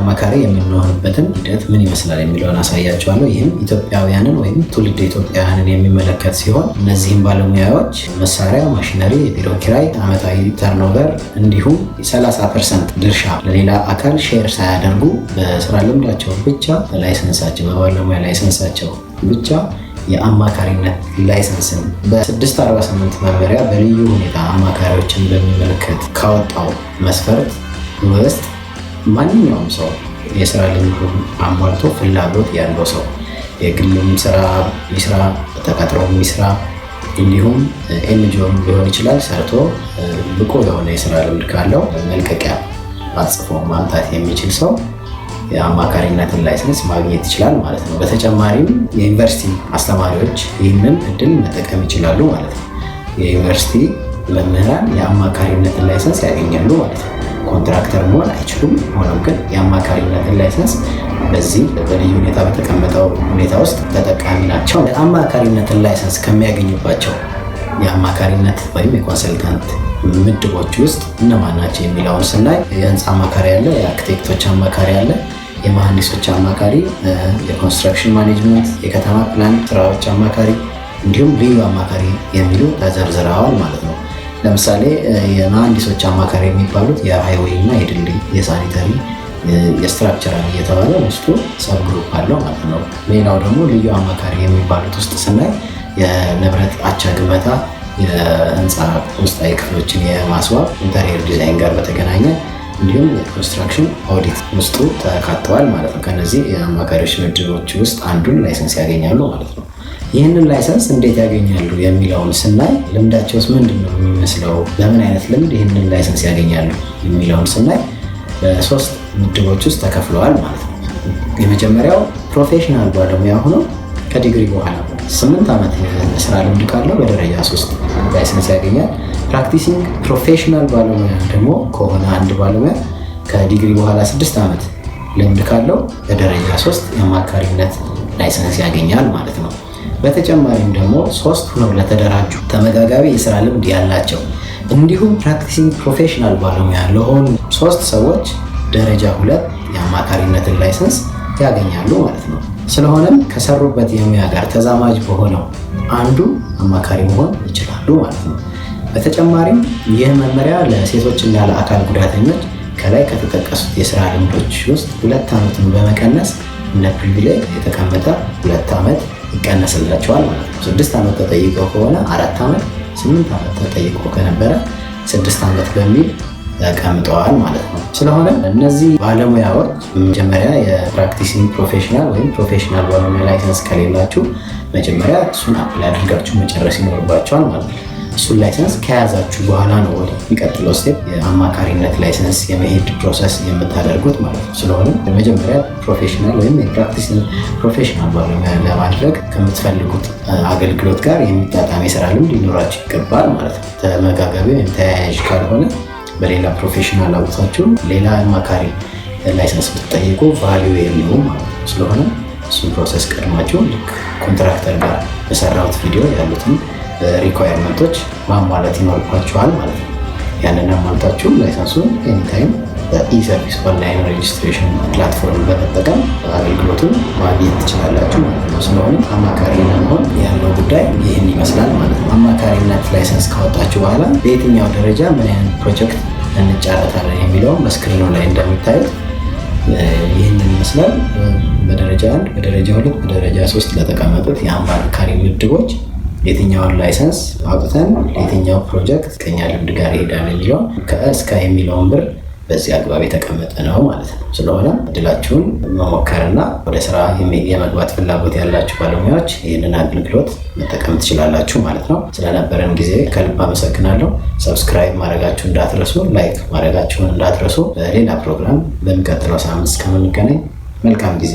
አማካሪ የምንሆንበትን ሂደት ምን ይመስላል የሚለውን አሳያቸዋለሁ። ይህም ኢትዮጵያውያንን ወይም ትውልድ ኢትዮጵያውያንን የሚመለከት ሲሆን እነዚህም ባለሙያዎች መሳሪያ፣ ማሽነሪ፣ የቢሮ ኪራይ፣ ዓመታዊ ተርኖቨር እንዲሁም 30% ድርሻ ለሌላ አካል ሼር ሳያደርጉ በስራ ልምዳቸው ብቻ በላይሰንሳቸው በባለሙያ ላይሰንሳቸው ብቻ የአማካሪነት ላይሰንስን በ648 መመሪያ በልዩ ሁኔታ አማካሪዎችን በሚመለከት ካወጣው መስፈርት ውስጥ ማንኛውም ሰው የስራ ልምዱን አሟልቶ ፍላጎት ያለው ሰው የግልም ስራ ይስራ፣ ተቀጥሮም ይስራ፣ እንዲሁም ኤንጂኦም ሊሆን ይችላል ሰርቶ ብቁ የሆነ የስራ ልምድ ካለው መልቀቂያ አጽፎ ማምጣት የሚችል ሰው የአማካሪነትን ላይሰንስ ማግኘት ይችላል ማለት ነው። በተጨማሪም የዩኒቨርሲቲ አስተማሪዎች ይህንን እድል መጠቀም ይችላሉ ማለት ነው። የዩኒቨርሲቲ መምህራን የአማካሪነትን ላይሰንስ ያገኛሉ ማለት ነው። ኮንትራክተር መሆን አይችሉም። ሆኖም ግን የአማካሪነትን ላይሰንስ በዚህ በልዩ ሁኔታ በተቀመጠው ሁኔታ ውስጥ ተጠቃሚ ናቸው። የአማካሪነትን ላይሰንስ ከሚያገኙባቸው የአማካሪነት ወይም የኮንሰልታንት ምድቦች ውስጥ እነማን ናቸው የሚለውን ስናይ የህንፃ አማካሪ አለ፣ የአርክቴክቶች አማካሪ አለ፣ የመሐንዲሶች አማካሪ፣ የኮንስትራክሽን ማኔጅመንት፣ የከተማ ፕላን ስራዎች አማካሪ እንዲሁም ልዩ አማካሪ የሚሉ ተዘርዝረዋል ማለት ነው። ለምሳሌ የመሐንዲሶች አማካሪ የሚባሉት የሃይዌይ እና የድልድይ የሳኒተሪ የስትራክቸራል እየተባለ ውስጡ ሰብ ግሩፕ አለው ማለት ነው። ሌላው ደግሞ ልዩ አማካሪ የሚባሉት ውስጥ ስናይ የንብረት አቻ ግንባታ፣ የህንፃ ውስጣዊ ክፍሎችን የማስዋብ ኢንተሪየር ዲዛይን ጋር በተገናኘ እንዲሁም የኮንስትራክሽን ኦዲት ውስጡ ተካተዋል ማለት ነው። ከነዚህ የአማካሪዎች ምድቦች ውስጥ አንዱን ላይሰንስ ያገኛሉ ማለት ነው። ይህንን ላይሰንስ እንዴት ያገኛሉ የሚለውን ስናይ ልምዳቸውስ ምንድን ነው የሚመስለው፣ በምን አይነት ልምድ ይህንን ላይሰንስ ያገኛሉ የሚለውን ስናይ በሶስት ምድቦች ውስጥ ተከፍለዋል ማለት ነው። የመጀመሪያው ፕሮፌሽናል ባለሙያ ሆኖ ከዲግሪ በኋላ 8 ዓመት የስራ ልምድ ካለው በደረጃ 3 ላይሰንስ ያገኛል። ፕራክቲሲንግ ፕሮፌሽናል ባለሙያ ደግሞ ከሆነ አንድ ባለሙያ ከዲግሪ በኋላ 6 ዓመት ልምድ ካለው በደረጃ 3 የአማካሪነት ላይሰንስ ያገኛል ማለት ነው። በተጨማሪም ደግሞ 3 ሆነው ለተደራጁ ተመጋጋቢ የስራ ልምድ ያላቸው እንዲሁም ፕራክቲሲንግ ፕሮፌሽናል ባለሙያ ለሆኑ 3 ሰዎች ደረጃ 2 የአማካሪነትን ላይሰንስ ያገኛሉ ማለት ነው። ስለሆነም ከሰሩበት የሙያ ጋር ተዛማጅ በሆነው አንዱ አማካሪ መሆን ይችላሉ ማለት ነው። በተጨማሪም ይህ መመሪያ ለሴቶችና ለአካል ጉዳተኞች ከላይ ከተጠቀሱት የስራ ልምዶች ውስጥ 2 ዓመትን በመቀነስ እንደ ፕሪቪሌጅ የተቀመጠ 2 ዓመት ይቀነስላቸዋል ማለት ነው። 6 ዓመት ተጠይቆ ከሆነ 4 ዓመት፣ 8 ዓመት ተጠይቆ ከነበረ 6 ዓመት በሚል ተቀምጠዋል ማለት ነው። ስለሆነ እነዚህ ባለሙያዎች መጀመሪያ የፕራክቲሲንግ ፕሮፌሽናል ወይም ፕሮፌሽናል ባለሙያ ላይሰንስ ከሌላችሁ መጀመሪያ እሱን አፕላይ አድርጋችሁ መጨረስ ይኖርባቸዋል ማለት ነው። እሱን ላይሰንስ ከያዛችሁ በኋላ ነው ወደ የሚቀጥለው ስቴፕ የአማካሪነት ላይሰንስ የመሄድ ፕሮሰስ የምታደርጉት ማለት ነው። ስለሆነ መጀመሪያ ፕሮፌሽናል ወይም የፕራክቲሲንግ ፕሮፌሽናል ባለሙያ ለማድረግ ከምትፈልጉት አገልግሎት ጋር የሚጣጣም የስራ ልምድ ሊኖራችሁ ይገባል ማለት ነው። ተመጋጋቢ ወይም ተያያዥ ካልሆነ በሌላ ፕሮፌሽናል አውጥታችሁ ሌላ አማካሪ ላይሰንስ ብትጠይቁ ቫልዩ የለውም ማለት ነው። ስለሆነ እሱን ፕሮሰስ ቀድማችሁ ልክ ኮንትራክተር ጋር በሰራሁት ቪዲዮ ያሉትን ሪኳየርመንቶች ማሟላት ይኖርባችኋል ማለት ነው። ያንን አሟልታችሁ ላይሰንሱን ኤኒታይም በኢሰርቪስ ኦንላይን ሬጅስትሬሽን ፕላትፎርም በመጠቀም አገልግሎቱን ማግኘት ትችላላችሁ ማለት ነው። ስለሆነ አማካሪ ለመሆን ያለው ጉዳይ ይህን ይመስላል ማለት ነው። አማካሪነት ላይሰንስ ካወጣችሁ በኋላ በየትኛው ደረጃ ምን አይነት ፕሮጀክት እንጫረታለን የሚለውን በስክሪኑ ላይ እንደሚታዩት ይህንን ይመስላል። በደረጃ 1፣ በደረጃ 2፣ በደረጃ 3 ለተቀመጡት የአማካሪ ምድቦች የትኛውን ላይሰንስ አውጥተን የትኛው ፕሮጀክት ከኛ ልምድ ጋር ይሄዳል የሚለው ከእስከ የሚለውን ብር በዚህ አግባብ የተቀመጠ ነው ማለት ነው። ስለሆነ እድላችሁን መሞከርና ወደ ስራ የመግባት ፍላጎት ያላችሁ ባለሙያዎች ይህንን አገልግሎት መጠቀም ትችላላችሁ ማለት ነው። ስለነበረን ጊዜ ከልብ አመሰግናለሁ። ሰብስክራይብ ማድረጋችሁ እንዳትረሱ፣ ላይክ ማድረጋችሁን እንዳትረሱ። በሌላ ፕሮግራም በሚቀጥለው ሳምንት እስከምንገናኝ መልካም ጊዜ